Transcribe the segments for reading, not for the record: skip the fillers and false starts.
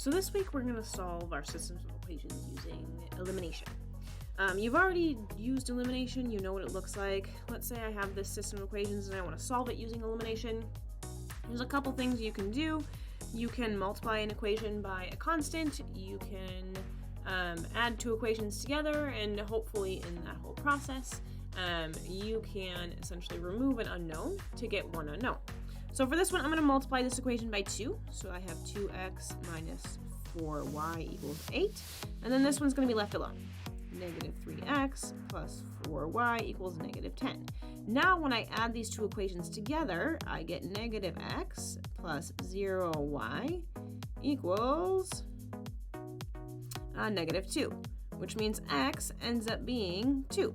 So this week we're going to solve our systems of equations using elimination. You've already used elimination, you know what it looks like. Let's say I have this system of equations and I want to solve it using elimination. There's a couple things you can do. You can multiply an equation by a constant, you can add two equations together, and hopefully in that whole process, you can essentially remove an unknown to get one unknown. So for this one, I'm going to multiply this equation by 2. So I have 2x minus 4y equals 8. And then this one's going to be left alone. Negative 3x plus 4y equals negative 10. Now when I add these two equations together, I get negative x plus 0y equals negative 2, which means x ends up being 2.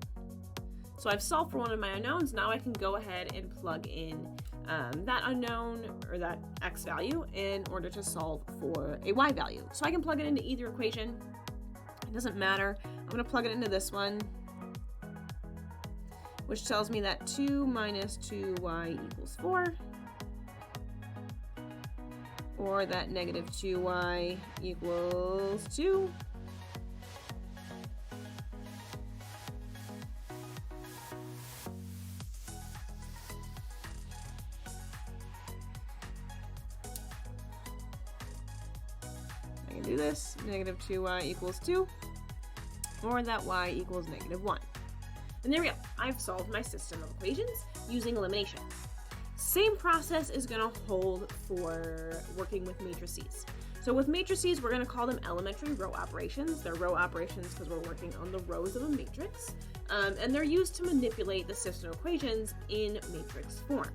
So I've solved for one of my unknowns. Now I can go ahead and plug in that unknown or that x value in order to solve for a y value. So I can plug it into either equation. It doesn't matter. I'm going to plug it into this one, which tells me that 2 minus 2y equals 4, or that negative 2y equals 2. I can do this, negative 2y equals 2, or that y equals negative 1. And there we go. I've solved my system of equations using elimination. Same process is going to hold for working with matrices. So with matrices, we're going to call them elementary row operations. They're row operations because we're working on the rows of a matrix. And they're used to manipulate the system of equations in matrix form,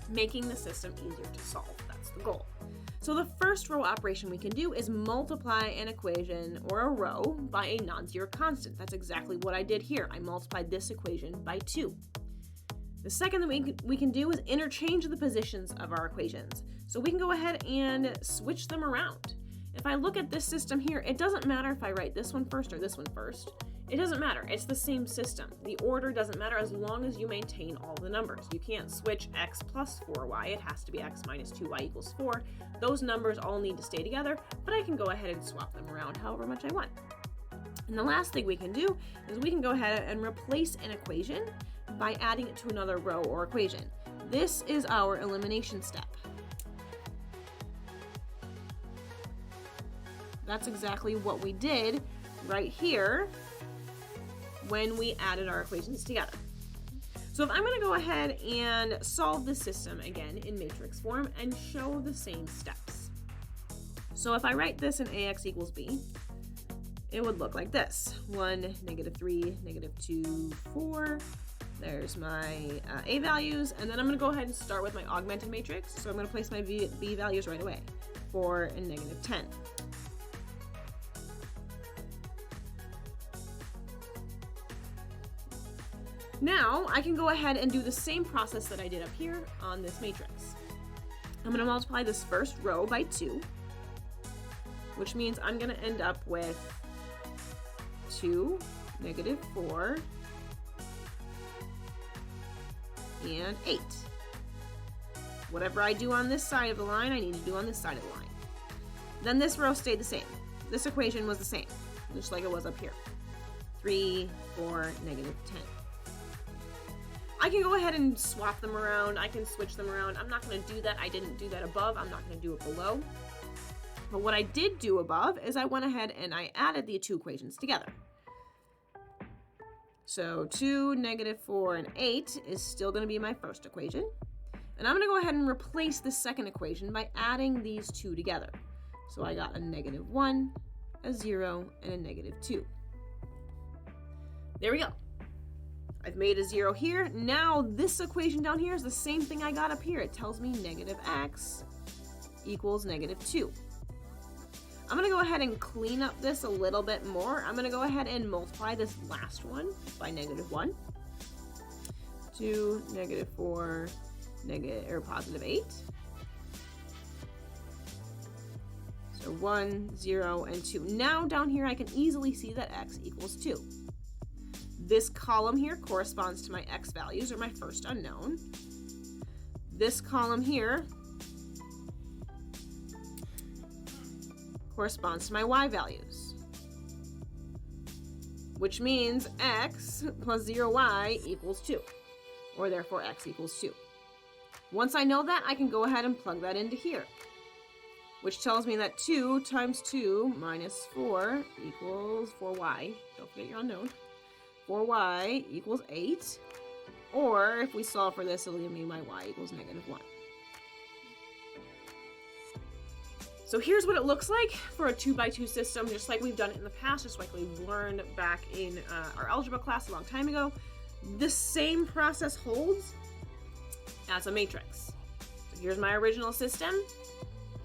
making the system easier to solve. That's the goal. So the first row operation we can do is multiply an equation or a row by a non-zero constant. That's exactly what I did here. I multiplied this equation by 2. The second that we can do is interchange the positions of our equations. So we can go ahead and switch them around. If I look at this system here, it doesn't matter if I write this one first or this one first. It doesn't matter. It's the same system. The order doesn't matter as long as you maintain all the numbers. You can't switch x plus 4y. It has to be x minus 2y equals 4. Those numbers all need to stay together, but I can go ahead and swap them around however much I want. And the last thing we can do is we can go ahead and replace an equation by adding it to another row or equation. This is our elimination step. That's exactly what we did right here when we added our equations together. So if I'm going to go ahead and solve the system again in matrix form and show the same steps. So if I write this in ax equals b, it would look like this. 1, negative 3, negative 2, 4. There's my a values, and then I'm going to go ahead and start with my augmented matrix. So I'm going to place my b values right away. 4 and negative 10. Now I can go ahead and do the same process that I did up here on this matrix. I'm going to multiply this first row by 2, which means I'm going to end up with 2, negative 4, and 8. Whatever I do on this side of the line, I need to do on this side of the line. Then this row stayed the same. This equation was the same, just like it was up here. 3, 4, negative 10. I can go ahead and swap them around. I can switch them around. I'm not going to do that. I didn't do that above. I'm not going to do it below. But what I did do above is I went ahead and I added the two equations together. So 2, negative 4, and 8 is still going to be my first equation. And I'm going to go ahead and replace the second equation by adding these two together. So I got a negative 1, a 0, and a negative 2. There we go. I've made a 0 here. Now this equation down here is the same thing I got up here. It tells me negative x equals negative 2. I'm going to go ahead and clean up this a little bit more. I'm going to go ahead and multiply this last one by negative 1. 2, negative 4, positive 8. So 1, 0, and 2. Now down here I can easily see that x equals 2. This column here corresponds to my x values, or my first unknown. This column here corresponds to my y values, which means x plus 0y equals 2, or therefore x equals 2. Once I know that, I can go ahead and plug that into here, which tells me that 2 times 2 minus 4 equals 4y. Don't forget your unknown. 4y equals 8. Or, if we solve for this, it'll give me my y equals -1. So here's what it looks like for a 2x2 system, just like we've done it in the past, just like we've learned back in our algebra class a long time ago. The same process holds as a matrix. So here's my original system.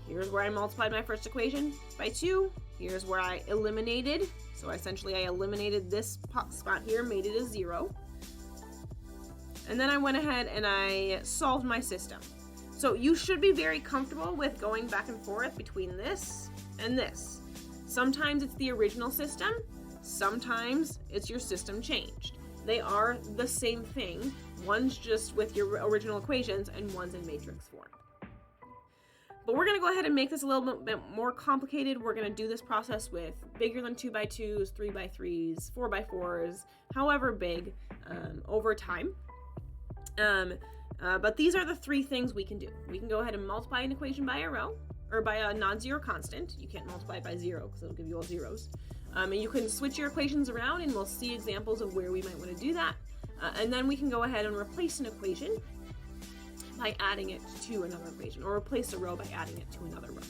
Here's where I multiplied my first equation by 2. Here's where I eliminated. So essentially I eliminated this spot here, made it a 0. And then I went ahead and I solved my system. So you should be very comfortable with going back and forth between this and this. Sometimes it's the original system, sometimes it's your system changed. They are the same thing. One's just with your original equations and one's in matrix form. But we're gonna go ahead and make this a little bit more complicated. We're gonna do this process with bigger than 2x2s, 3x3s, 4x4s, however big, over time. But these are the 3 things we can do. We can go ahead and multiply an equation by a row, or by a non-zero constant. You can't multiply it by 0 because it'll give you all zeros. And you can switch your equations around, and we'll see examples of where we might want to do that. And then we can go ahead and replace an equation by adding it to another equation, or replace a row by adding it to another row.